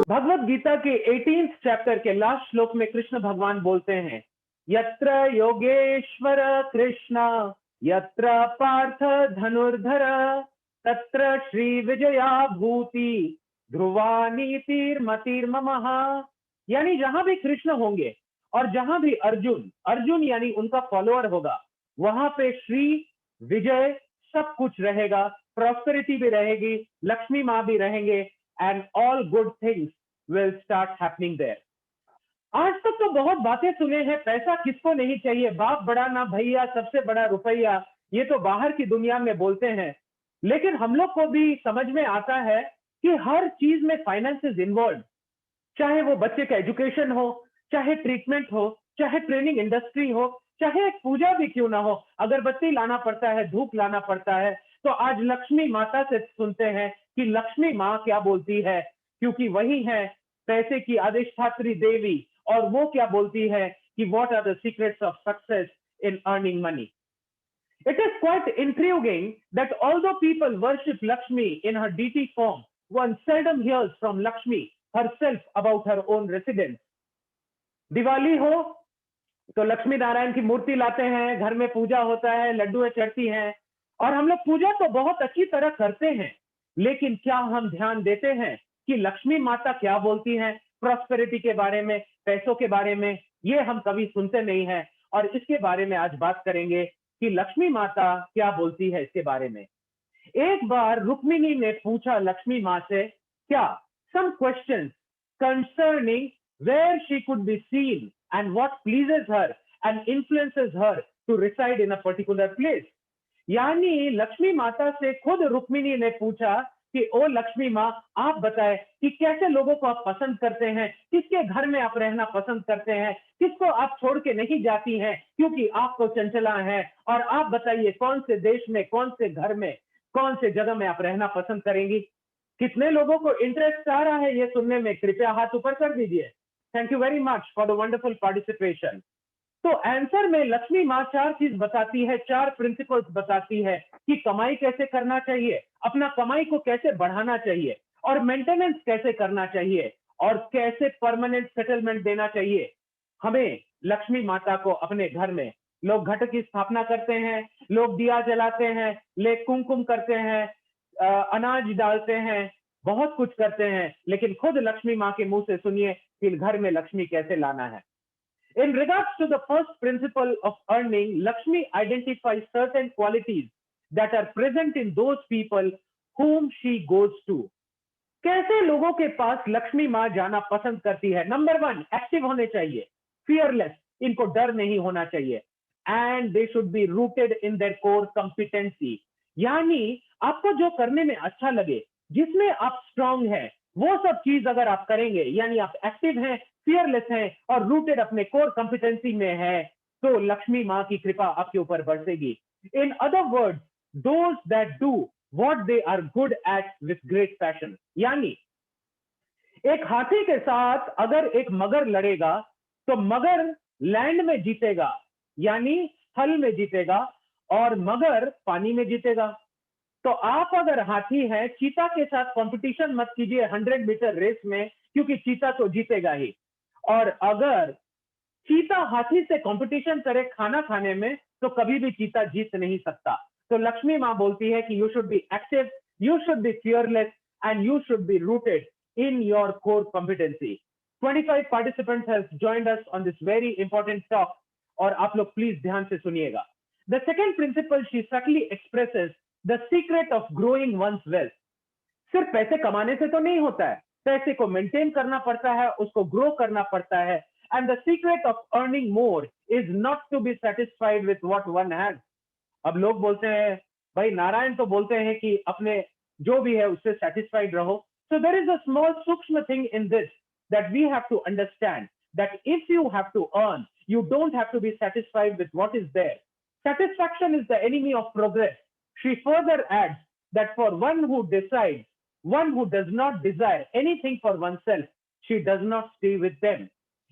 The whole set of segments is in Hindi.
भगवत गीता के 18th चैप्टर के लास्ट श्लोक में कृष्ण भगवान बोलते हैं, यत्र योगेश्वर कृष्ण यत्र पार्थ धनुर्धर तत्र श्री विजया भूति ध्रुवा नीतिर्मतिर्ममः। यानी जहां भी कृष्ण होंगे और जहां भी अर्जुन अर्जुन यानी उनका फॉलोअर होगा, वहां पे श्री विजय सब कुछ रहेगा, प्रॉस्पेरिटी भी रहेगी, लक्ष्मी माँ भी रहेंगे, and all good things will start happening there। आज तक तो बहुत बातें सुने हैं, पैसा किसको नहीं चाहिए, बाप बड़ा ना भैया, सबसे बड़ा रुपया, ये तो बाहर की दुनिया में बोलते हैं। लेकिन हम लोग को भी समझ में आता है कि हर चीज में फाइनेंस इज इन्वॉल्व, चाहे वो बच्चे का एजुकेशन हो, चाहे ट्रीटमेंट हो, चाहे ट्रेनिंग इंडस्ट्री हो, चाहे एक पूजा भी क्यों ना हो, अगरबत्ती लाना पड़ता है, धूप लाना पड़ता है। तो आज लक्ष्मी माता से सुनते हैं कि लक्ष्मी माँ क्या बोलती है, क्योंकि वही है पैसे की अधिष्ठात्री देवी, और वो क्या बोलती है कि what are the secrets of success in earning money. It is quite intriguing that although people worship Lakshmi in her deity form, one seldom hears from Lakshmi herself about her own residence। Diwali हो तो लक्ष्मी नारायण की मूर्ति लाते हैं, घर में पूजा होता है, लड्डुएं चढ़ती हैं, और हम लोग पूजा तो बहुत अच्छी तरह करते हैं, लेकिन क्या हम ध्यान देते हैं कि लक्ष्मी माता क्या बोलती हैं प्रॉस्पेरिटी के बारे में, पैसों के बारे में? ये हम कभी सुनते नहीं हैं, और इसके बारे में आज बात करेंगे कि लक्ष्मी माता क्या बोलती है इसके बारे में। एक बार रुक्मिणी ने पूछा लक्ष्मी माँ से क्या some questions concerning where she could be seen and what pleases her and influences her to reside in a particular place. यानी लक्ष्मी माता से खुद रुक्मिणी ने पूछा कि ओ लक्ष्मी माँ, आप बताएं कि कैसे लोगों को आप पसंद करते हैं, किसके घर में आप रहना पसंद करते हैं, किसको आप छोड़ के नहीं जाती हैं क्योंकि आप तो चंचला हैं, और आप बताइए कौन से देश में, कौन से घर में, कौन से जगह में आप रहना पसंद करेंगी। कितने लोगों को इंटरेस्ट आ रहा है ये सुनने में? कृपया हाथ ऊपर कर दीजिए। Thank you very much for the wonderful participation. तो आंसर में लक्ष्मी माँ चार चीज बताती है, चार प्रिंसिपल्स बताती है कि कमाई कैसे करना चाहिए, अपना कमाई को कैसे बढ़ाना चाहिए, और मेंटेनेंस कैसे करना चाहिए, और कैसे परमानेंट सेटलमेंट देना चाहिए। हमें लक्ष्मी माता को अपने घर में लोग घट की स्थापना करते हैं, लोग दिया जलाते हैं, ले कुमकुम करते हैं, अनाज डालते हैं, बहुत कुछ करते हैं, लेकिन खुद लक्ष्मी माँ के मुंह से सुनिए कि घर में लक्ष्मी कैसे लाना है। In regards to the first principle of earning, Lakshmi identifies certain qualities that are present in those people whom she goes to। कैसे लोगों के पास लक्ष्मी माँ जाना पसंद करती है? नंबर वन, एक्टिव होने चाहिए, फियरलेस, इनको डर नहीं होना चाहिए, and they should be rooted in their core competency. यानी आपको जो करने में अच्छा लगे, जिसमें आप स्ट्रांग है, वो सब चीज अगर आप करेंगे, यानी आप एक्टिव हैं, फियरलेस हैं और रूटेड अपने कोर कॉम्पिटेंसी में है, तो लक्ष्मी माँ की कृपा आपके ऊपर बरसेगी। In other words, those that do what they are good at with great passion. यानी एक हाथी के साथ अगर एक मगर लड़ेगा तो मगर लैंड में जीतेगा, यानी स्थल में जीतेगा, और मगर पानी में जीतेगा। तो आप अगर हाथी हैं, चीता के साथ कंपटीशन मत कीजिए 100 मीटर रेस में, क्योंकि चीता तो जीतेगा ही। और अगर चीता हाथी से कंपटीशन करे खाना खाने में, तो कभी भी चीता जीत नहीं सकता। तो लक्ष्मी माँ बोलती है कि you should be active, you should be fearless, and you should be rooted in your core competency. 25 participants have joined us on this very important talk, और आप लोग प्लीज ध्यान से सुनिएगा। The second principle she subtly expresses the secret of growing one's wealth। सिर्फ पैसे कमाने से तो नहीं होता है, पैसे को मेंटेन करना पड़ता है, उसको ग्रो करना पड़ता है। And the secret of earning more is not to be satisfied with what one has. अब लोग बोलते हैं, भाई नारायण तो बोलते हैं कि अपने जो भी है उससे सेटिस्फाइड रहो। So there is a small सूक्ष्म thing in this that we have to understand, that if you have to earn, you don't have to be satisfied with what is there। Satisfaction is the enemy of progress। She further adds that for one who decides, one who does not desire anything for oneself, she does not stay with them।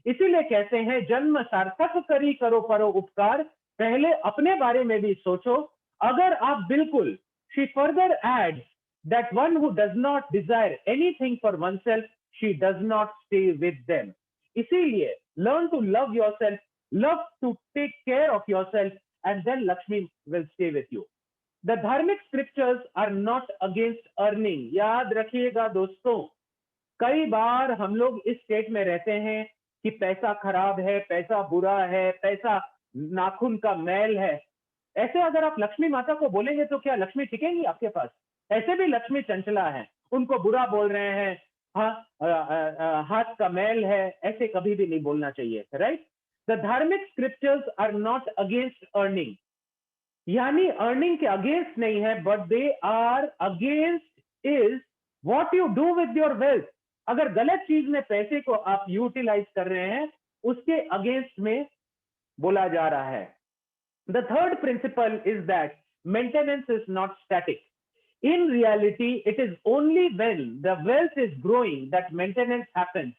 इसीलिए कहते हैं, जन्म सार्थक करी करो परो उपकार, पहले अपने बारे में भी सोचो। अगर आप बिल्कुल, she further adds that one who does not desire anything for oneself, she does not stay with them. इसीलिए learn to love yourself, love to take care of yourself, and then Lakshmi will stay with you. The dharmic scriptures are not against earning. याद रखिएगा दोस्तों, कई बार हम लोग इस स्टेट में रहते हैं कि पैसा खराब है, पैसा बुरा है, पैसा नाखून का मैल है। ऐसे अगर आप लक्ष्मी माता को बोलेंगे तो क्या लक्ष्मी टिकेंगी आपके पास? ऐसे भी लक्ष्मी चंचला है, उनको बुरा बोल रहे हैं, हाँ, हाथ का मैल है, ऐसे कभी भी नहीं बोलना चाहिए, राइट? द धार्मिक scriptures are not against earning, यानी अर्निंग के अगेंस्ट नहीं है, but they are against is what you do with your wealth. अगर गलत चीज में पैसे को आप यूटिलाइज कर रहे हैं, उसके अगेंस्ट में बोला जा रहा है। The third principle is that maintenance is not static. In reality, it is only when the wealth is growing that maintenance happens.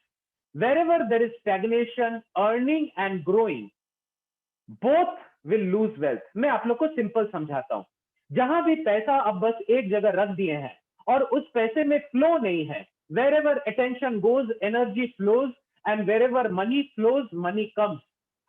Wherever there is stagnation, earning and growing, both will lose wealth. मैं आप लोग को सिंपल समझाता हूं। जहां भी पैसा अब बस एक जगह रख दिए हैं और उस पैसे में फ्लो नहीं है, wherever attention goes, energy flows, and wherever money flows, money comes.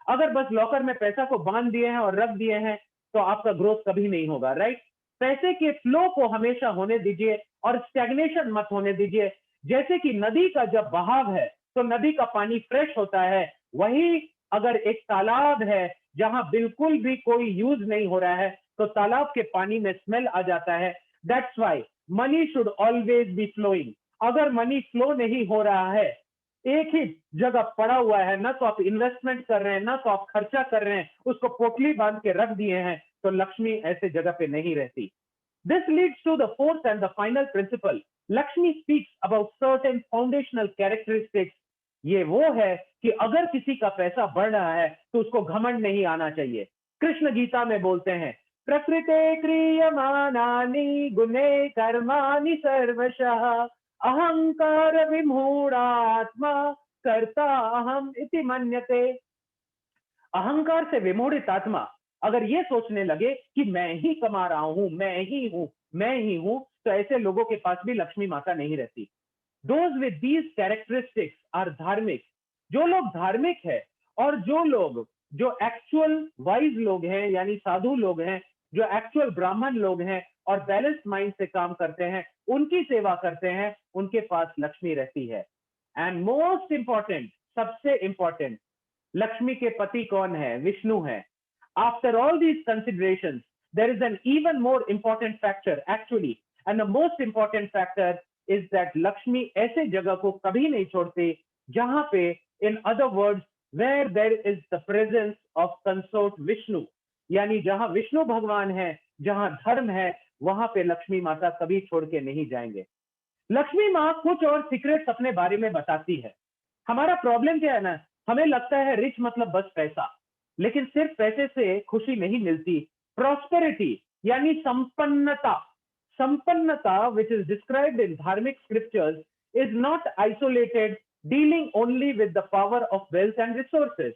अगर बस लॉकर में पैसा को बांध दिए हैं और रख दिए हैं तो आपका ग्रोथ कभी नहीं होगा, राइट? पैसे के फ्लो को हमेशा होने दीजिए और स्टैग्नेशन मत होने दीजिए। जैसे कि नदी का जब बहाव है तो नदी का पानी फ्रेश होता है, वही अगर एक तालाब है जहां बिल्कुल भी कोई यूज नहीं हो रहा है तो तालाब के पानी में स्मेल आ जाता है। That's why money should always be flowing. अगर मनी फ्लो नहीं हो रहा है, एक ही जगह पड़ा हुआ है, ना तो आप इन्वेस्टमेंट कर रहे हैं, ना तो आप खर्चा कर रहे हैं, उसको पोटली बांध के रख दिए हैं, तो लक्ष्मी ऐसे जगह पे नहीं रहती। This leads to the fourth and the final principle. Lakshmi speaks about certain foundational characteristics. ये वो है कि अगर किसी का पैसा बढ़ रहा है तो उसको घमंड नहीं आना चाहिए। कृष्ण गीता में बोलते हैं, प्रकृते क्रियमाणानि गुणे कर्माणि सर्वशः अहंकार विमूढ़ात्मा कर्ता अहम इति मन्यते। अहंकार से विमूढ़ित आत्मा अगर ये सोचने लगे कि मैं ही कमा रहा हूं, मैं ही हूं, मैं ही हूं, तो ऐसे लोगों के पास भी लक्ष्मी माता नहीं रहती। Those with these characteristics are धार्मिक। जो लोग धार्मिक है और जो एक्चुअल वाइज लोग हैं, यानी साधु लोग हैं, जो एक्चुअल ब्राह्मण लोग हैं और बैलेंस्ड माइंड से काम करते हैं, उनकी सेवा करते हैं, उनके पास लक्ष्मी रहती है। एंड मोस्ट इंपॉर्टेंट, सबसे इंपॉर्टेंट, लक्ष्मी के पति कौन है? विष्णु है। After all these considerations, there is an even more important factor actually, and the most important factor is that Lakshmi ऐसे जगह को कभी नहीं छोड़ती जहां पे, in other words, where there is the presence of consort Vishnu, यानी जहां विष्णु भगवान है, जहां धर्म है, वहां पे लक्ष्मी माता कभी छोड़ के नहीं जाएंगे। लक्ष्मी माँ कुछ और सीक्रेट्स अपने बारे में बताती है। हमारा प्रॉब्लम क्या है ना, हमें लगता है रिच मतलब बस पैसा, लेकिन सिर्फ पैसे से खुशी नहीं मिलती। प्रॉस्पेरिटी यानी संपन्नता, संपन्नता विच इज डिस्क्राइब्ड इन धार्मिक scriptures is not isolated dealing only with the power of wealth and resources.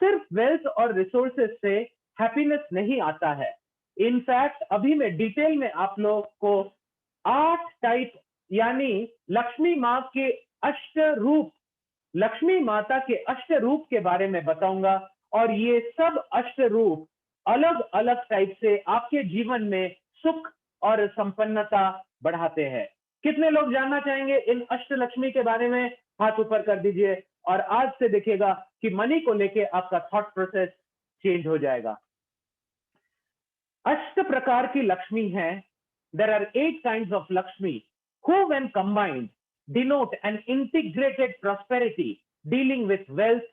सिर्फ वेल्थ और रिसोर्सेज से हैप्पीनेस नहीं आता है। इनफैक्ट अभी मैं डिटेल में आप लोग को 8 टाइप, यानी लक्ष्मी माँ के अष्ट रूप, लक्ष्मी माता के अष्ट रूप के बारे में बताऊंगा, और ये सब अष्ट रूप अलग अलग टाइप से आपके जीवन में सुख और संपन्नता बढ़ाते हैं। कितने लोग जानना चाहेंगे इन अष्ट लक्ष्मी के बारे में? हाथ ऊपर कर दीजिए, और आज से देखिएगा कि मनी को लेके आपका थॉट प्रोसेस चेंज हो जाएगा। अष्ट प्रकार की लक्ष्मी है। There are 8 kinds of Lakshmi who, when combined, denote an integrated prosperity, dealing with wealth,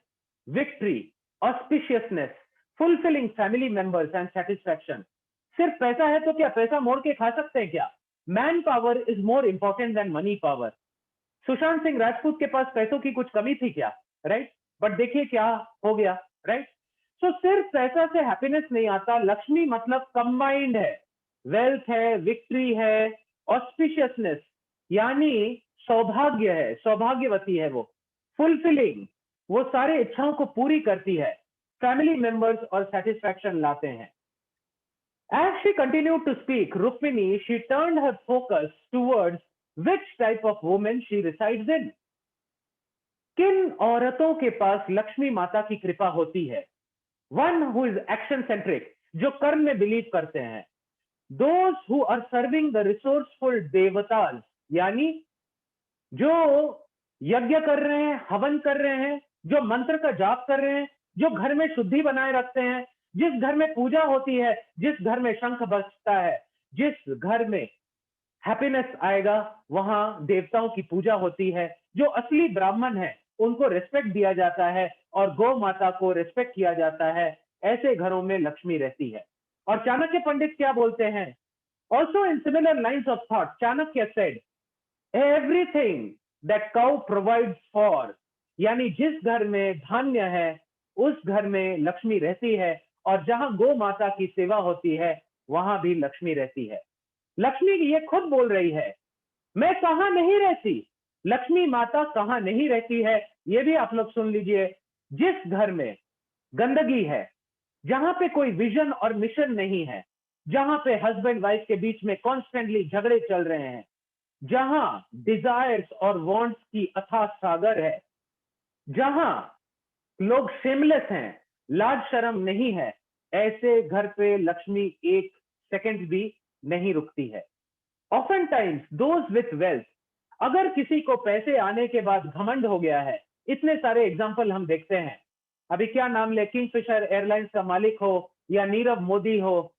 victory, auspiciousness, fulfilling family members and satisfaction. सिर्फ पैसा है तो क्या पैसा मोड़ के खा सकते हैं क्या? Man power is more important than money power. Sushant Singh Rajput के पास पैसों की कुछ कमी थी क्या? राइट, बट देखिए क्या हो गया, राइट? सो सिर्फ पैसा से हैप्पीनेस नहीं आता। लक्ष्मी मतलब कंबाइंड है, वेल्थ है, विक्ट्री है, ऑस्पिशियसनेस यानी सौभाग्य है, सौभाग्यवती है वो, फुलफिलिंग, वो सारे इच्छाओं को पूरी करती है, फैमिली मेंबर्स और सेटिस्फैक्शन लाते हैं। As she continued to speak, Rukmini, she turned her focus towards which type of woman she resides in. किन औरतों के पास लक्ष्मी माता की कृपा होती है? One who is action centric, जो कर्म में बिलीव करते हैं. Those who are serving the resourceful devatas, यानी जो यज्ञ कर रहे हैं, हवन कर रहे हैं, जो मंत्र का जाप कर रहे हैं, जो घर में शुद्धि बनाए रखते हैं, जिस घर में पूजा होती है, जिस घर में शंख बजता है, जिस घर में हैप्पीनेस आएगा, वहां देवताओं की पूजा होती है. जो असली ब्राह्मण है, उनको रिस्पेक्ट दिया जाता है और गौ माता को रिस्पेक्ट किया जाता है. ऐसे घरों में लक्ष्मी रहती है. और चाणक्य पंडित क्या बोलते हैं? Also in similar lines of thought, Chanakya said, everything that cow provides for, यानी जिस घर में धान्य है, उस घर में लक्ष्मी रहती है. और जहां गौ माता की सेवा होती है, वहां भी लक्ष्मी रहती है. लक्ष्मी ये खुद बोल रही है, मैं कहां नहीं रहती. लक्ष्मी माता कहां नहीं रहती है, ये भी आप लोग सुन लीजिए. जिस घर में गंदगी है, जहां पे कोई विजन और मिशन नहीं है, जहां पे हस्बैंड वाइफ के बीच में कॉन्स्टेंटली झगड़े चल रहे हैं, जहां डिजायर्स और वांट्स की अथाह सागर है, जहां लोग शेमलेस हैं, लाज शर्म नहीं है, ऐसे घर पे लक्ष्मी एक सेकंड भी नहीं रुकती है. Often times those with wealth, अगर किसी को पैसे आने के बाद घमंड हो गया है, इतने सारे एग्जाम्पल हम देखते हैं. अभी क्या नाम ले, किंगफिशर एयरलाइंस का मालिक हो या नीरव मोदी हो,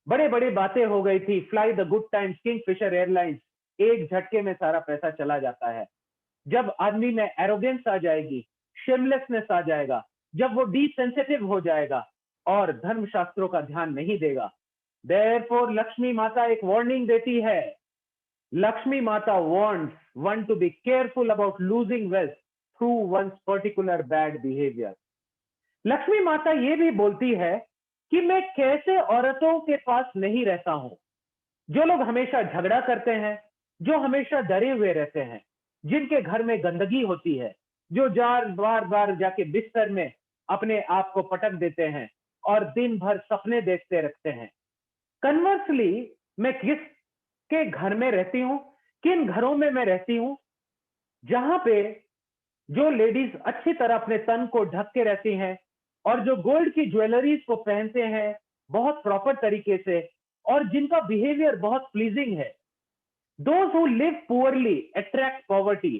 बड़े बड़े बातें हो गई थी, fly the good times Kingfisher airlines, एक झटके में सारा पैसा चला जाता है. जब आदमी में एरोगेंस आ जाएगी, शेमलेसनेस आ जाएगा, जब वो डीसेंसिटिव हो जाएगा और धर्मशास्त्रों का ध्यान नहीं देगा, देयरफॉर लक्ष्मी माता एक वार्निंग देती है. लक्ष्मी माता warns one to be careful about losing wealth through once particular bad behaviour. Lakshmi माता ये भी बोलती है कि मैं कैसे औरतों के पास नहीं रहता हूं. जो लोग हमेशा झगड़ा करते हैं, जो हमेशा डरे हुए रहते हैं, जिनके घर में गंदगी होती है, जो बार बार जाके बिस्तर में अपने आप को पटक देते हैं और दिन भर सपने देखते रखते हैं. कन्वर्सली, मैं किसके घर में रहती हूं, किन घरों में मैं रहती हूं, जहां पे जो लेडीज अच्छी तरह अपने तन को ढक के रहती हैं और जो गोल्ड की ज्वेलरीज को पहनते हैं बहुत प्रॉपर तरीके से और जिनका बिहेवियर बहुत प्लीजिंग है. Those who live poorly attract poverty.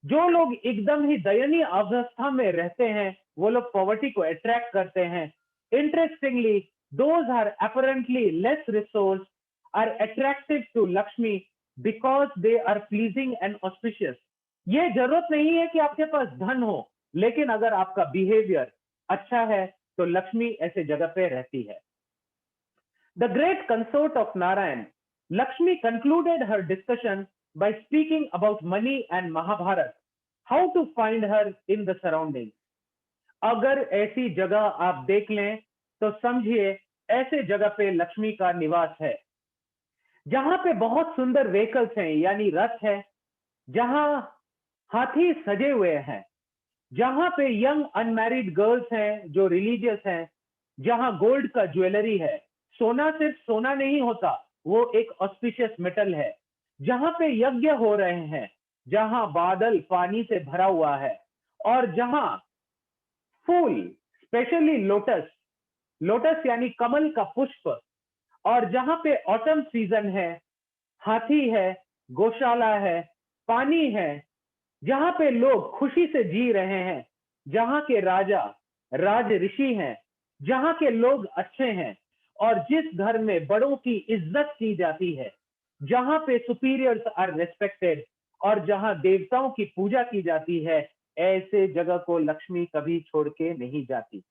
जो लोग एकदम ही दयनीय अवस्था में रहते हैं, वो लोग पॉवर्टी को अट्रैक्ट करते हैं. Interestingly, those are apparently less resourced are attractive to Lakshmi because they are pleasing and auspicious. ये जरूरत नहीं है कि आपके पास धन हो, लेकिन अगर आपका बिहेवियर अच्छा है तो लक्ष्मी ऐसे जगह पे रहती है. The great consort of Narayan, Lakshmi concluded her discussion by speaking about money and Mahabharata, how to find her in the surroundings. अगर ऐसी जगह आप देख लें तो समझिए ऐसे जगह पे लक्ष्मी का निवास है, जहां पे बहुत सुंदर व्हीकल्स हैं, यानी रथ है, जहां हाथी सजे हुए हैं, जहां पे यंग अनमैरिड गर्ल्स हैं जो रिलीजियस हैं, जहां गोल्ड का ज्वेलरी है. सोना सिर्फ सोना नहीं होता, वो एक ऑस्पिशियस मेटल है. जहां पे यज्ञ हो रहे हैं, जहां बादल पानी से भरा हुआ है और जहां फूल, स्पेशली लोटस, लोटस यानी कमल का पुष्प, और जहां पे ऑटम सीजन है, हाथी है, गौशाला है, पानी है, जहां पे लोग खुशी से जी रहे हैं, जहां के राजा राज ऋषि हैं, जहां के लोग अच्छे हैं और जिस घर में बड़ों की इज्जत की जाती है, जहां पे सुपीरियर्स आर रेस्पेक्टेड और जहां देवताओं की पूजा की जाती है, ऐसे जगह को लक्ष्मी कभी छोड़ के नहीं जाती.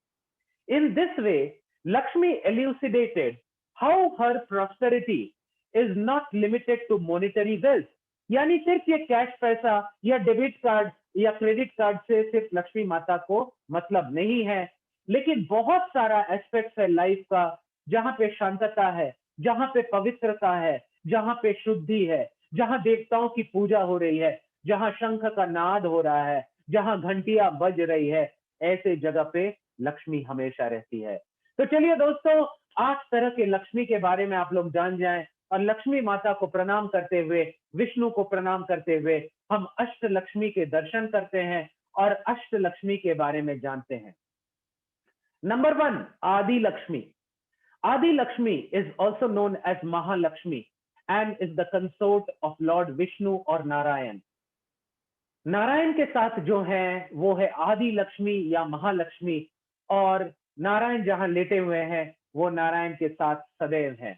In this way, Lakshmi elucidated how her prosperity is not limited to monetary wealth. यानी सिर्फ ये कैश पैसा या डेबिट कार्ड या क्रेडिट कार्ड से सिर्फ लक्ष्मी माता को मतलब नहीं है, लेकिन बहुत सारा एस्पेक्ट्स है लाइफ का, जहां पे शांतता है, जहां पे पवित्रता है, जहां पे शुद्धि है, जहां देवताओं की पूजा हो रही है, जहां शंख का नाद हो रहा है, जहां घंटियां बज रही है, ऐसे जगह पे लक्ष्मी हमेशा रहती है. तो चलिए दोस्तों, 8 तरह के लक्ष्मी के बारे में आप लोग जान जाएं और लक्ष्मी माता को प्रणाम करते हुए, विष्णु को प्रणाम करते हुए हम अष्ट लक्ष्मी के दर्शन करते हैं और अष्ट लक्ष्मी के बारे में जानते हैं। नंबर 1, आदि Lakshmi. Adi Lakshmi is also known as Mahalakshmi and is the consort of Lord Vishnu or Narayan. Narayan के साथ जो है वो है आदि लक्ष्मी या महालक्ष्मी, और नारायण जहां लेटे हुए हैं वो नारायण के साथ सदैव है।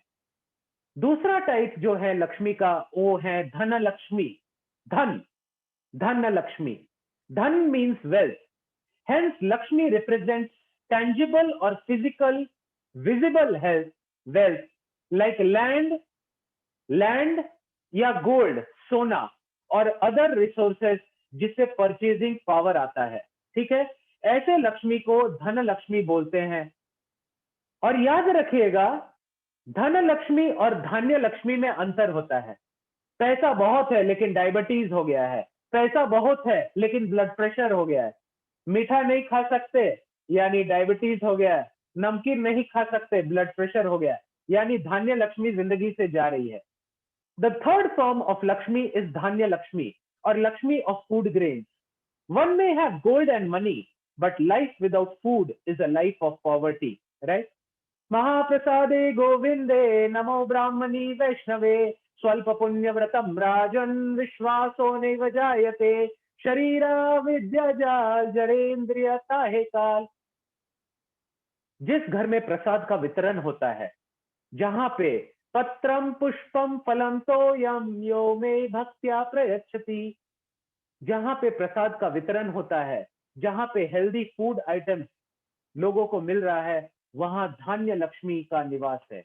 दूसरा टाइप जो है लक्ष्मी का वो है धन लक्ष्मी। धन, धन लक्ष्मी। धन means wealth, hence Lakshmi represents tangible or physical visible health, wealth like land या गोल्ड, सोना और अदर रिसोर्सेज जिससे परचेजिंग पावर आता है। ठीक है, ऐसे लक्ष्मी को धन लक्ष्मी बोलते हैं। और याद रखिएगा, धन लक्ष्मी और धान्य लक्ष्मी में अंतर होता है। पैसा बहुत है लेकिन डायबिटीज हो गया है, पैसा बहुत है लेकिन ब्लड प्रेशर हो गया है, मीठा नहीं खा सकते यानी डायबिटीज हो गया है, नमकीन नहीं खा सकते ब्लड प्रेशर हो गया, यानी धान्य लक्ष्मी जिंदगी से जा रही है। The third form of Lakshmi is Dhanya Lakshmi और Lakshmi of food grains. One may have gold and money but life without food is a life of poverty, right? महाप्रसादे गोविंदे नमो ब्राह्मणी वैष्णवे स्वल्प पुण्य व्रतम राजन विश्वासो नैव जायते शरीरा विद्या जाल जड़ेन्द्रिय ताहे काल। जिस घर में प्रसाद का वितरण होता है, जहां पे पत्रम पुष्पम फलम तोयम यो मे भक्त्या प्रयच्छति, जहां पे प्रसाद का वितरण होता है, जहां पे हेल्दी फूड आइटम्स लोगों को मिल रहा है, वहां धान्य लक्ष्मी का निवास है।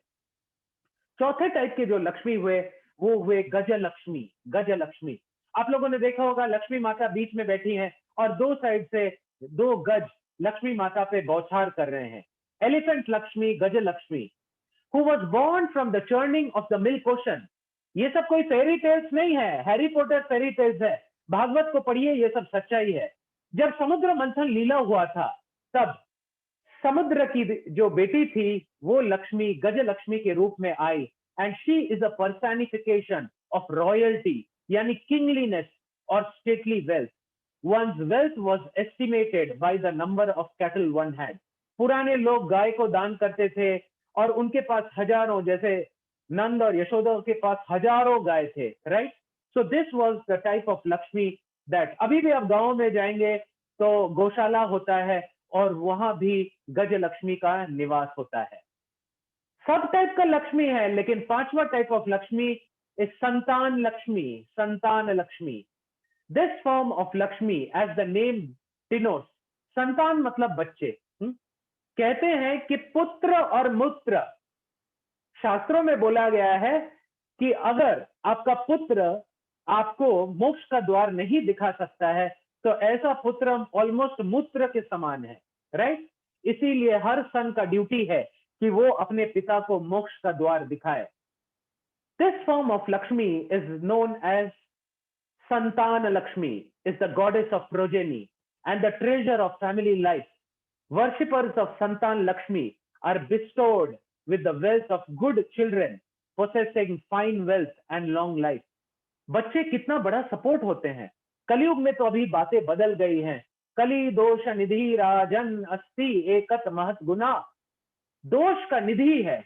चौथे टाइप के जो लक्ष्मी हुए वो हुए गज लक्ष्मी। गज लक्ष्मी, आप लोगों ने देखा होगा लक्ष्मी माता बीच में बैठी हैं और दो साइड से 2 गज लक्ष्मी माता पे बौछार कर रहे हैं। एलिफेंट लक्ष्मी, गज Lakshmi, who was born from the churning of the milk ocean। ये सब कोई फेरी टेल्स नहीं है, हैरी पॉटर फेरी टेल्स है, भागवत को पढ़िए, ये सब सच्चाई है। जब समुद्र मंथन लीला हुआ था तब समुद्र की जो बेटी थी वो लक्ष्मी गज लक्ष्मी के रूप में आई, and she is a personification of royalty यानी किंगलीनेस और stately wealth. One's wealth was estimated by the number of cattle one had। पुराने लोग गाय को दान करते थे और उनके पास हजारों, जैसे नंद और यशोदा के पास हजारों गाय थे, right? So this was the type of Lakshmi that, अभी भी आप गांव में जाएंगे तो गौशाला होता है और वहां भी गज लक्ष्मी का निवास होता है। सब टाइप का लक्ष्मी है, लेकिन 5वां type of Lakshmi is Santan Lakshmi. Santan Lakshmi, this form of Lakshmi as the name denotes, संतान मतलब बच्चे। कहते हैं कि पुत्र और मूत्र, शास्त्रों में बोला गया है कि अगर आपका पुत्र आपको मोक्ष का द्वार नहीं दिखा सकता है तो ऐसा पुत्र ऑलमोस्ट मूत्र के समान है, राइट? इसीलिए हर सन का ड्यूटी है कि वो अपने पिता को मोक्ष का द्वार दिखाए। This form of Lakshmi is known as Santan Lakshmi, is the goddess of progeny and the treasure of family life. Worshippers of Santan Lakshmi are bestowed with the wealth of good children possessing fine wealth and long life। बच्चे कितना बड़ा सपोर्ट होते हैं। कलयुग में तो अभी बातें बदल गई हैं। कली दोष निधि राजन अस्ति एकत महत गुना। दोष का निधि है,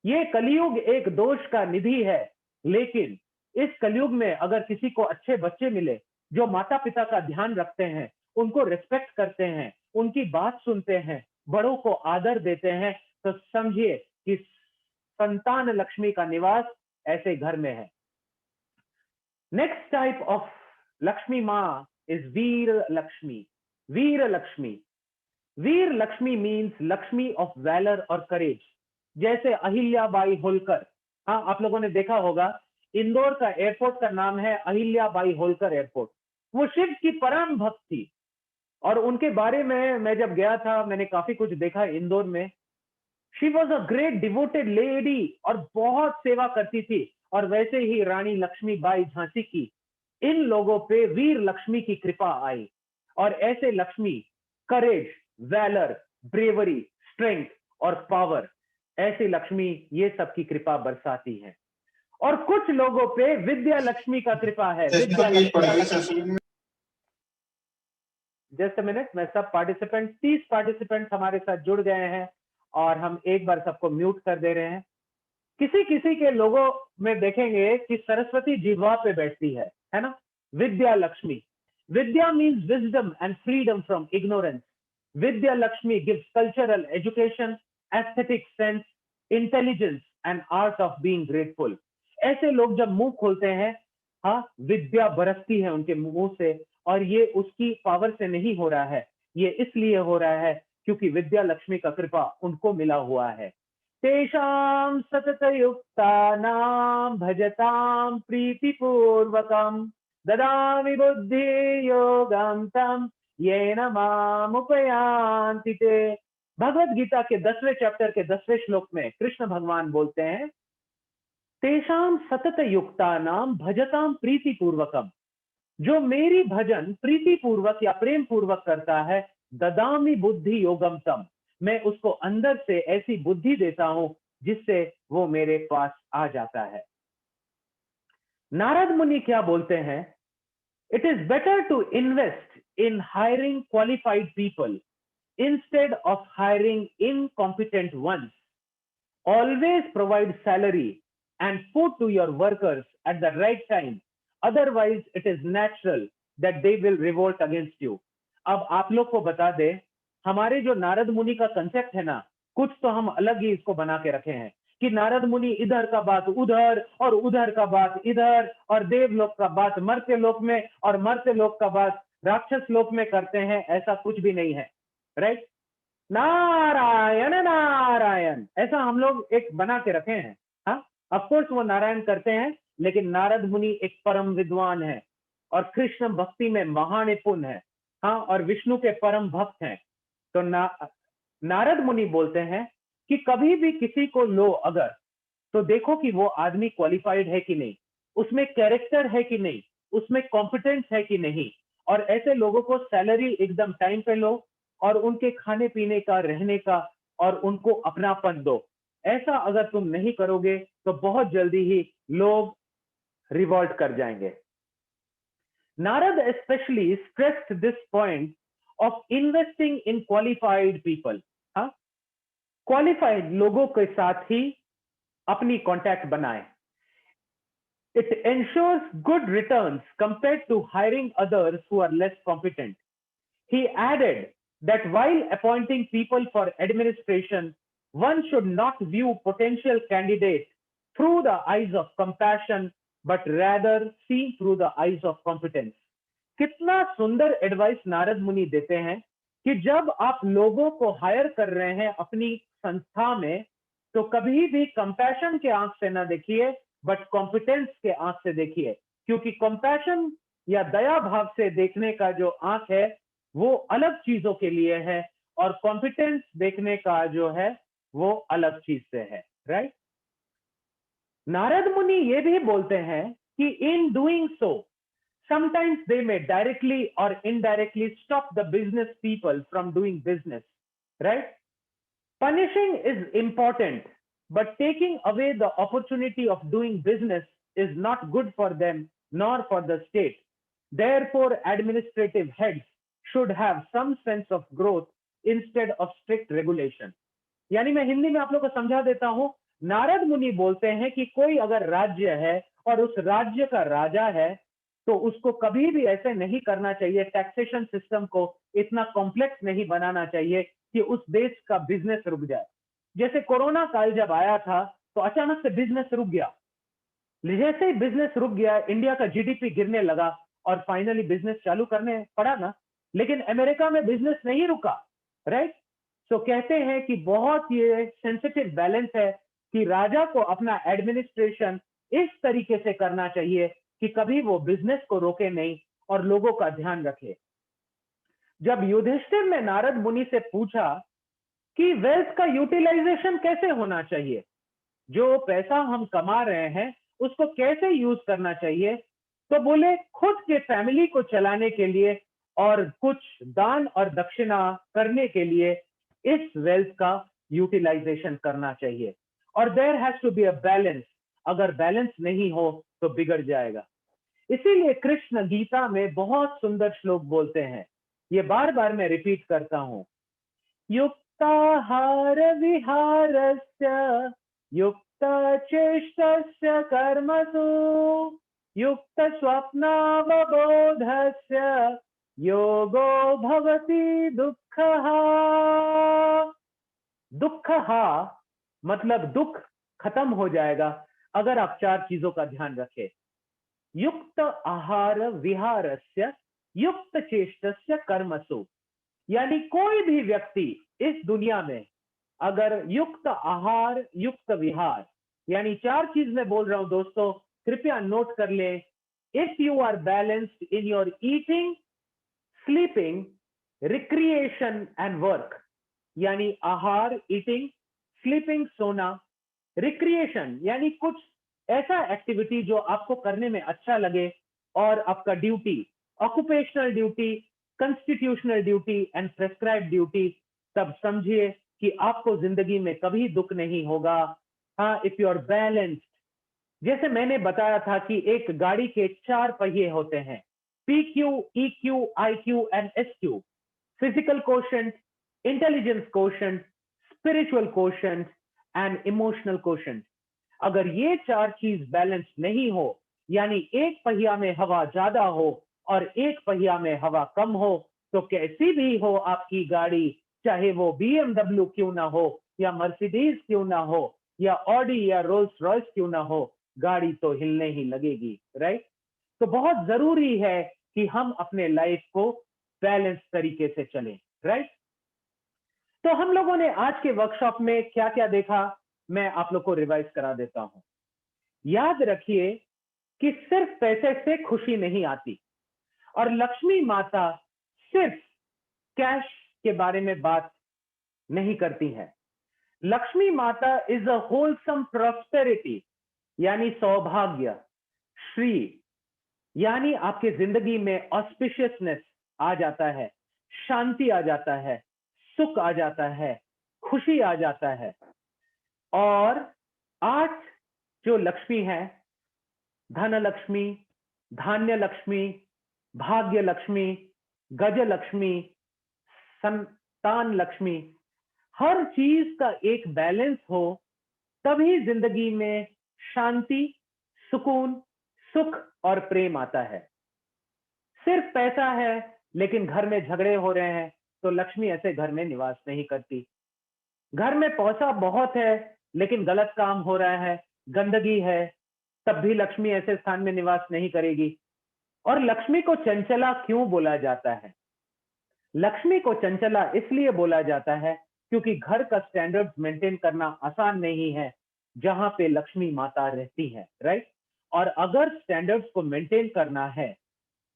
ये कलयुग एक दोष का निधि है, लेकिन इस कलयुग में अगर किसी को अच्छे बच्चे मिले जो माता पिता का ध्यान रखते हैं, उनको रिस्पेक्ट करते हैं, उनकी बात सुनते हैं, बड़ों को आदर देते हैं, तो समझिए कि संतान लक्ष्मी का निवास ऐसे घर में है। नेक्स्ट टाइप ऑफ लक्ष्मी माँ is Veer Lakshmi. Veer Lakshmi, Veer Lakshmi means Lakshmi of valour और करेज। जैसे अहिल्याबाई होलकर, हाँ आप लोगों ने देखा होगा इंदौर का एयरपोर्ट का नाम है अहिल्याबाई होलकर एयरपोर्ट। वो शिव की परम भक्त थी और उनके बारे में मैं जब गया था मैंने काफी कुछ देखा इंदौर में। She was a great devoted lady और बहुत सेवा करती थी, और वैसे ही रानी लक्ष्मीबाई झांसी की इन लोगों पे वीर लक्ष्मी की कृपा आई, और ऐसे लक्ष्मी करेज, वैलर, ब्रेवरी, स्ट्रेंथ और पावर, ऐसी लक्ष्मी ये सबकी कृपा बरसाती है। और कुछ लोगों पे विद्या लक्ष्मी का कृपा है। Vidya Lakshmi, just a minute, मैं सब पार्टिसिपेंट 30 पार्टिसिपेंट हमारे साथ जुड़ गए हैं और हम एक बार सबको म्यूट कर दे रहे हैं। किसी किसी के लोगों में देखेंगे कि सरस्वती जिह्वा पे बैठती है ना? Vidya Lakshmi, Vidya means wisdom and freedom from ignorance. Vidya Lakshmi gives cultural education, aesthetic sense, intelligence and art of being grateful. ऐसे लोग जब मुंह खोलते हैं, हाँ, विद्या बरसती है उनके मुंह से, और ये उसकी पावर से नहीं हो रहा है, ये इसलिए हो रहा है क्योंकि विद्या लक्ष्मी का कृपा उनको मिला हुआ है। तेषां सततयुक्तानां भजतां प्रीतिपूर्वकं ददामि बुद्धियोगं तं येन मामुपयान्ति ते। भगवत गीता के 10वें चैप्टर के 10वें श्लोक में कृष्ण भगवान बोलते हैं, तेषां सततयुक्तानां भजतां प्रीतिपूर्वकम, जो मेरी भजन प्रीति पूर्वक या प्रेम पूर्वक करता है, ददामी बुद्धि योगम तम, मैं उसको अंदर से ऐसी बुद्धि देता हूं जिससे वो मेरे पास आ जाता है। नारद मुनि क्या बोलते हैं? It is better to invest in hiring qualified people instead of hiring incompetent ones. Always provide salary and food to your workers at the right time, otherwise it is natural that they will revolt against you। अब आप लोग को बता दे, हमारे जो नारद मुनि का कंसेप्ट है ना, कुछ तो हम अलग ही इसको बना के रखे हैं कि नारद मुनि इधर का बात उधर और उधर का बात इधर, और देवलोक का बात मर्त्य लोक में और मर्त्य लोक का बात राक्षस लोक में करते हैं। ऐसा कुछ भी नहीं है, राइट? नारायण नारायण, ऐसा हम लोग एक बना के रखे हैं। हाँ, ऑफकोर्स वो नारायण करते हैं, लेकिन नारद मुनि एक परम विद्वान है और कृष्ण भक्ति में महानिपुण है। हाँ, और विष्णु के परम भक्त हैं। तो नारद मुनि बोलते हैं कि कभी भी किसी को लो अगर, तो देखो कि वो आदमी क्वालिफाइड है कि नहीं, उसमें कैरेक्टर है कि नहीं, उसमें कॉम्पिटेंस है कि नहीं, और ऐसे लोगों को सैलरी एकदम टाइम पे लो और उनके खाने पीने का, रहने का, और उनको अपनापन दो। ऐसा अगर तुम नहीं करोगे तो बहुत जल्दी ही लोग रिवॉल्ट कर जाएंगे। Narad especially stressed this point of investing in qualified people। हाँ, क्वालिफाइड लोगों के साथ ही अपनी कॉन्टैक्ट बनाएं। It ensures good returns compared to hiring others who are less competent। He added that while appointing people for administration, one should not view potential candidates through the eyes of compassion, but rather see through the eyes of competence। कितना सुंदर एडवाइस नारद मुनि देते हैं कि जब आप लोगों को हायर कर रहे हैं अपनी संस्था में, तो कभी भी कंपैशन के आंख से ना देखिए, बट कॉम्पिटेंस के आंख से देखिए। क्योंकि कंपैशन या दया भाव से देखने का जो आंख है वो अलग चीजों के लिए है, और कॉम्पिटेंस देखने का जो है वो अलग चीज से है, राइट? नारद मुनि ये भी बोलते हैं कि in doing so sometimes they may directly or indirectly stop the business people from doing business, right? Punishing is important, but taking away the opportunity of doing business is not good for them nor for the state। Therefore administrative heads should have some sense of growth instead of strict regulation। यानी मैं हिंदी में आप लोग को समझा देता हूं। नारद मुनि बोलते हैं कि कोई अगर राज्य है और उस राज्य का राजा है, तो उसको कभी भी ऐसे नहीं करना चाहिए, टैक्सेशन सिस्टम को इतना कॉम्प्लेक्स नहीं बनाना चाहिए कि उस देश का बिजनेस रुक जाए। जैसे कोरोना काल जब आया था तो अचानक से बिजनेस रुक गया। जैसे ही बिजनेस रुक गया, इंडिया का जीडीपी गिरने लगा और फाइनली बिजनेस चालू करने पड़ा ना। लेकिन अमेरिका में बिजनेस नहीं रुका, राइट? तो कहते हैं कि बहुत ये सेंसिटिव बैलेंस है कि राजा को अपना एडमिनिस्ट्रेशन इस तरीके से करना चाहिए कि कभी वो बिजनेस को रोके नहीं और लोगों का ध्यान रखे। जब युधिष्ठिर ने नारद मुनि से पूछा कि वेल्थ का यूटिलाइजेशन कैसे होना चाहिए, जो पैसा हम कमा रहे हैं उसको कैसे यूज करना चाहिए, तो बोले खुद के फैमिली को चलाने के लिए और कुछ दान और दक्षिणा करने के लिए इस वेल्थ का यूटिलाइजेशन करना चाहिए। और there has to be a balance, अगर बैलेंस नहीं हो तो बिगड़ जाएगा। इसीलिए कृष्ण गीता में बहुत सुंदर श्लोक बोलते हैं, ये बार बार मैं रिपीट करता हूं। युक्ताहार विहारस्य युक्त चेष्टस्य कर्मसु युक्त स्वप्नावबोधस्य योगो भवति दुःखः। दुःखः मतलब दुख खत्म हो जाएगा अगर आप चार चीजों का ध्यान रखें। युक्त आहार विहारस्य युक्त चेष्टस्य कर्मसु, यानी कोई भी व्यक्ति इस दुनिया में अगर युक्त आहार युक्त विहार, यानी चार चीज मैं बोल रहा हूं दोस्तों, कृपया नोट कर लें। If you are balanced in your eating, sleeping, recreation and work, यानी आहार ईटिंग, स्लीपिंग सोना, रिक्रिएशन यानी कुछ ऐसा एक्टिविटी जो आपको करने में अच्छा लगे, और आपका duty, occupational duty, constitutional duty and prescribe duty, तब समझिए कि आपको जिंदगी में कभी दुख नहीं होगा। हाँ, इफ यू आर बैलेंस्ड, जैसे मैंने बताया था कि एक गाड़ी के चार पहिए होते हैं, PQ, EQ, IQ and SQ, physical quotient, intelligence quotient, spiritual quotient and emotional quotient. अगर ये चार चीज बैलेंस नहीं हो, यानी एक पहिया में हवा ज्यादा हो और एक पहिया में हवा कम हो, तो कैसी भी हो आपकी गाड़ी, चाहे वो BMW क्यों ना हो, या मर्सिडीज क्यों ना हो, या ऑडी या रोल्स रॉयस क्यों ना हो, गाड़ी तो हिलने ही लगेगी, राइट। तो बहुत जरूरी है कि हम अपने लाइफ को बैलेंस तरीके से चलें, राइट। तो हम लोगों ने आज के वर्कशॉप में क्या क्या देखा, मैं आप लोग को रिवाइज करा देता हूं। याद रखिए कि सिर्फ पैसे से खुशी नहीं आती, और लक्ष्मी माता सिर्फ कैश के बारे में बात नहीं करती है। लक्ष्मी माता इज अ होलसम प्रॉस्पेरिटी, यानी सौभाग्य, श्री, यानी आपके जिंदगी में ऑस्पिशियसनेस आ जाता है, शांति आ जाता है, सुख आ जाता है, खुशी आ जाता है। और 8 जो लक्ष्मी है, धन लक्ष्मी, धान्य लक्ष्मी, भाग्य लक्ष्मी, गज लक्ष्मी, संतान लक्ष्मी, हर चीज का एक बैलेंस हो, तभी जिंदगी में शांति, सुकून, सुख और प्रेम आता है। सिर्फ पैसा है लेकिन घर में झगड़े हो रहे हैं, तो लक्ष्मी ऐसे घर में निवास नहीं करती। घर में पैसा बहुत है लेकिन गलत काम हो रहा है, गंदगी है, तब भी लक्ष्मी ऐसे स्थान में निवास नहीं करेगी। और लक्ष्मी को चंचला क्यों बोला जाता है? लक्ष्मी को चंचला इसलिए बोला जाता है क्योंकि घर का स्टैंडर्ड्स मेंटेन करना आसान नहीं है जहां पे लक्ष्मी माता रहती है, राइट। और अगर स्टैंडर्ड्स को मेंटेन करना है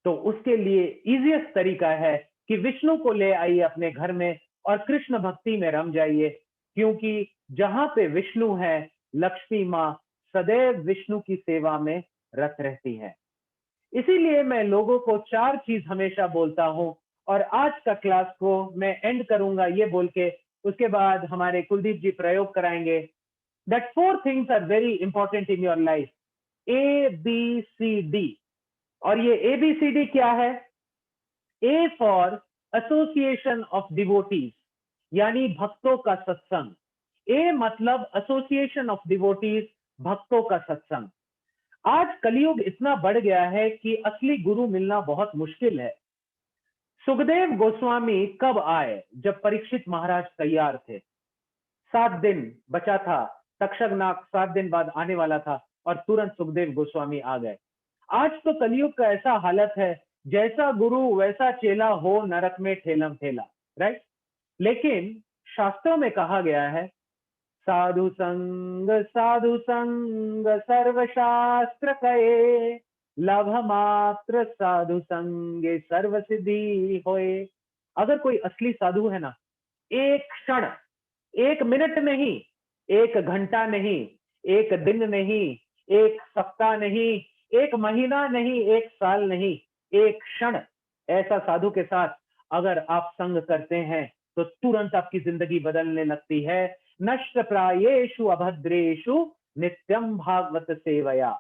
तो उसके लिए इजीएस्ट तरीका है कि विष्णु को ले आइए अपने घर में और कृष्ण भक्ति में रम जाइए, क्योंकि जहां पे विष्णु है, लक्ष्मी माँ सदैव विष्णु की सेवा में रत रहती है। इसीलिए मैं लोगों को 4 चीज हमेशा बोलता हूं, और आज का क्लास को मैं एंड करूंगा ये बोल के, उसके बाद हमारे कुलदीप जी प्रयोग कराएंगे। That 4 things are very important in your life, ABCD। और ये ABCD क्या है? A for association of devotees, यानी भक्तों का सत्संग। A मतलब एसोसिएशन ऑफ डिवोटीज, भक्तों का सत्संग। आज कलयुग इतना बढ़ गया है कि असली गुरु मिलना बहुत मुश्किल है। सुखदेव गोस्वामी कब आए? जब परीक्षित महाराज तैयार थे। 7 दिन बचा था, तक्षक नाग 7 दिन बाद आने वाला था, और तुरंत सुखदेव गोस्वामी आ गए। आज तो कलयुग का ऐसा हालत है, जैसा गुरु वैसा चेला हो नरक में ठेलम ठेला, राइट। लेकिन शास्त्रों में कहा गया है, साधु संग सर्वशास्त्र कहे, लभ मात्र साधु संगे सर्व सिद्धि होए। अगर कोई असली साधु है ना, एक क्षण, 1 मिनट नहीं, 1 घंटा नहीं, 1 दिन नहीं, 1 सप्ताह नहीं, 1 महीना नहीं, 1 साल नहीं, 1 क्षण ऐसा साधु के साथ अगर आप संग करते हैं तो तुरंत आपकी जिंदगी बदलने लगती है। नष्ट प्रायेषु अभद्रेषु नित्यम भागवत सेवया।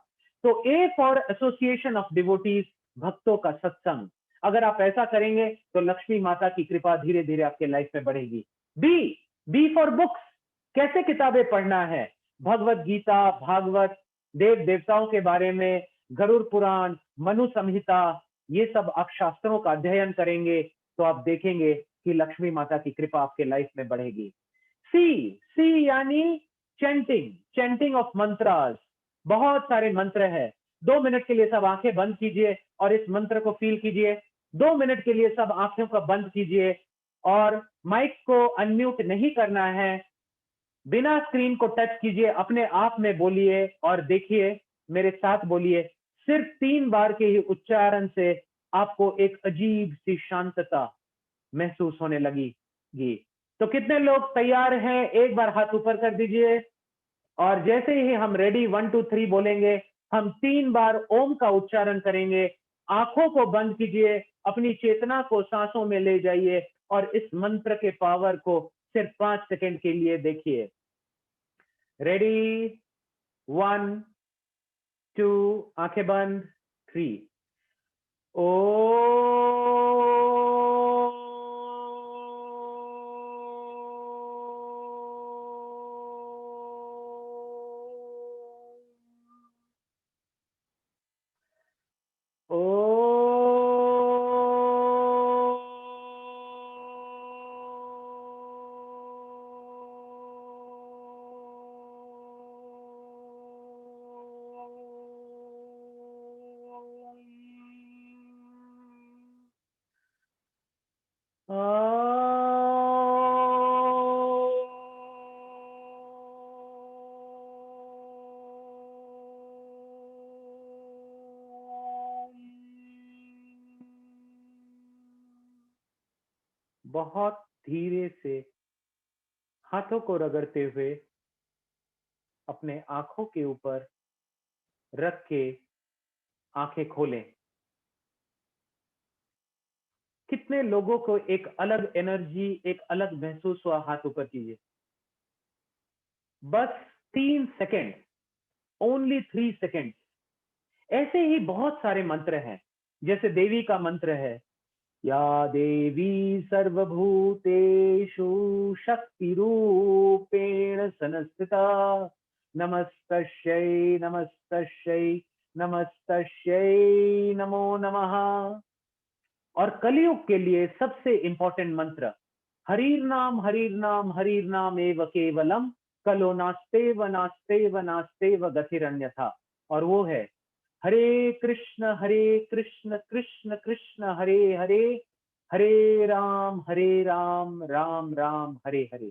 तो ए फॉर एसोसिएशन ऑफ डिवोटीज, भक्तों का सत्संग। अगर आप ऐसा करेंगे तो लक्ष्मी माता की कृपा धीरे धीरे आपके लाइफ में बढ़ेगी। बी फॉर बुक्स, कैसे किताबें पढ़ना है, भगवत गीता, भागवत, देव देवताओं के बारे में, गरुड़ पुराण, मनु संहिता, ये सब आप शास्त्रों का अध्ययन करेंगे तो आप देखेंगे कि लक्ष्मी माता की कृपा आपके लाइफ में बढ़ेगी। सी यानी चैंटिंग ऑफ मंत्रास। बहुत सारे मंत्र है। 2 मिनट के लिए सब आंखें बंद कीजिए और इस मंत्र को फील कीजिए। 2 मिनट के लिए सब आंखों को बंद कीजिए और माइक को अनम्यूट नहीं करना है। बिना स्क्रीन को टच कीजिए, अपने आप में बोलिए और देखिए, मेरे साथ बोलिए। सिर्फ 3 बार के ही उच्चारण से आपको एक अजीब सी शांतता महसूस होने लगेगी। तो कितने लोग तैयार हैं? एक बार हाथ ऊपर कर दीजिए। और जैसे ही हम रेडी 1 2 3 बोलेंगे, हम 3 बार ओम का उच्चारण करेंगे। आंखों को बंद कीजिए, अपनी चेतना को सांसों में ले जाइए और इस मंत्र के पावर को सिर्फ 5 सेकंड के लिए देखिए। रेडी, 1 2, आंखें बंद, 3। ओ बहुत धीरे से हाथों को रगड़ते हुए अपने आंखों के ऊपर रख के आंखें खोलें। कितने लोगों को एक अलग एनर्जी, एक अलग महसूस हुआ? हाथ ऊपर कीजिए। बस 3 सेकंड, ओनली 3 सेकंड। ऐसे ही बहुत सारे मंत्र हैं, जैसे देवी का मंत्र है, या देवी सर्वभूतेषु शक्ति रूपेण संस्थिता, नमस्तस्यै नमस्तस्यै नमस्तस्यै नमो नमः। और कलयुग के लिए सबसे इंपॉर्टेंट मंत्र, हरिर नाम एव केवलम, कलो नास्तेव नास्तेव नास्तेव गतिरन्यथा। और वो है Hare Krishna Krishna Krishna Hare Hare, Hare Ram Ram Ram Hare Hare.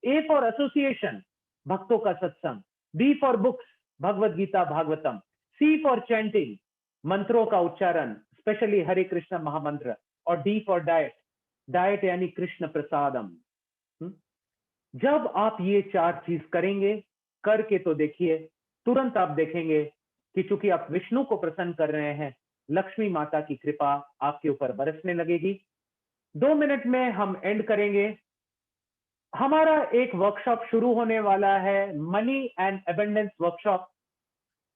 A for association, भक्तों का सत्संग। B for books, Bhagavad Gita Bhagavatam. C for chanting, मंत्रों का उच्चारण, स्पेशली हरे कृष्ण महामंत्र। और डी फॉर डाइट यानी कृष्ण प्रसादम। जब आप ये 4 चीज करेंगे, करके तो देखिए, तुरंत आप देखेंगे कि चूंकि आप विष्णु को प्रसन्न कर रहे हैं, लक्ष्मी माता की कृपा आपके ऊपर बरसने लगेगी। 2 मिनट में हम एंड करेंगे। हमारा एक वर्कशॉप शुरू होने वाला है, मनी एंड एबंडेंस वर्कशॉप।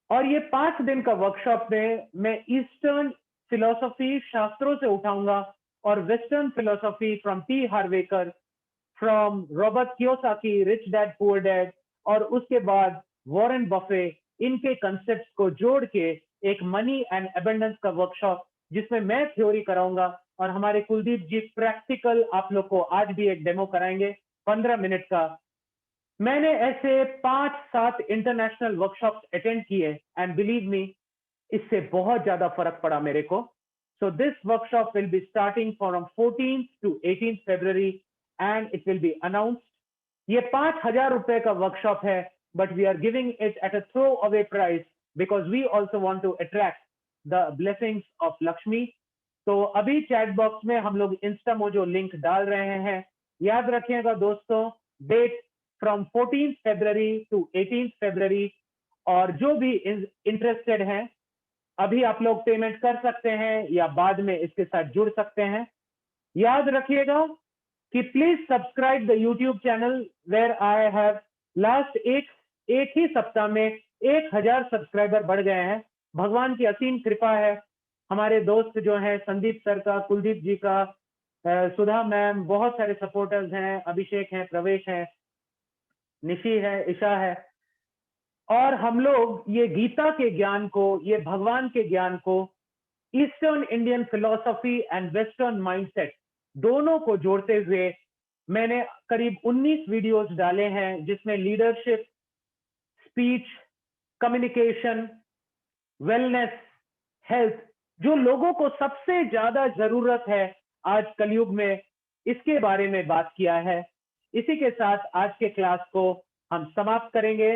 और ये 5 दिन का वर्कशॉप में मैं ईस्टर्न फिलोसॉफी शास्त्रों से उठाऊंगा और western philosophy from T Harv Eker, from Robert Kiyosaki, rich dad poor dad, और उसके बाद वॉरेन बफे, इनके कंसेप्ट्स को जोड़ के एक मनी एंड एबंडेंस का वर्कशॉप, जिसमें मैं थ्योरी कराऊंगा और हमारे कुलदीप जी प्रैक्टिकल आप लोग को आज भी एक डेमो कराएंगे 15 मिनट का। मैंने ऐसे 5-7 इंटरनेशनल वर्कशॉप्स अटेंड किए एंड बिलीव मी, इससे बहुत ज्यादा फर्क पड़ा मेरे को। So this workshop will be starting from 14th to 18th February and it will be announced. ये 5,000 रुपए का वर्कशॉप है, but we are giving it at a throwaway price because we also want to attract the blessings of Lakshmi. तो अभी चैट बॉक्स में हम लोग इंस्टामोजो लिंक डाल रहे हैं। याद रखिएगा दोस्तों, date from 14th February to 18th February। और जो भी इंटरेस्टेड हैं, अभी आप लोग पेमेंट कर सकते हैं या बाद में इसके साथ जुड़ सकते हैं। याद रखिएगा, कि please subscribe the YouTube channel where I have last एक ही सप्ताह में 1000 सब्सक्राइबर बढ़ गए हैं। भगवान की असीम कृपा है। हमारे दोस्त जो हैं संदीप सर का, कुलदीप जी का, सुधा मैम, बहुत सारे सपोर्टर्स हैं, अभिषेक हैं, प्रवेश है, निशी है, ईशा है। और हम लोग ये गीता के ज्ञान को, ये भगवान के ज्ञान को eastern Indian philosophy and western mindset दोनों को जोड़ते हुए मैंने करीब 19 वीडियोस डाले हैं, जिसमें leadership, speech, communication, wellness, health, जो लोगों को सबसे ज्यादा जरूरत है आज कलयुग में, इसके बारे में बात किया है। इसी के साथ आज के क्लास को हम समाप्त करेंगे।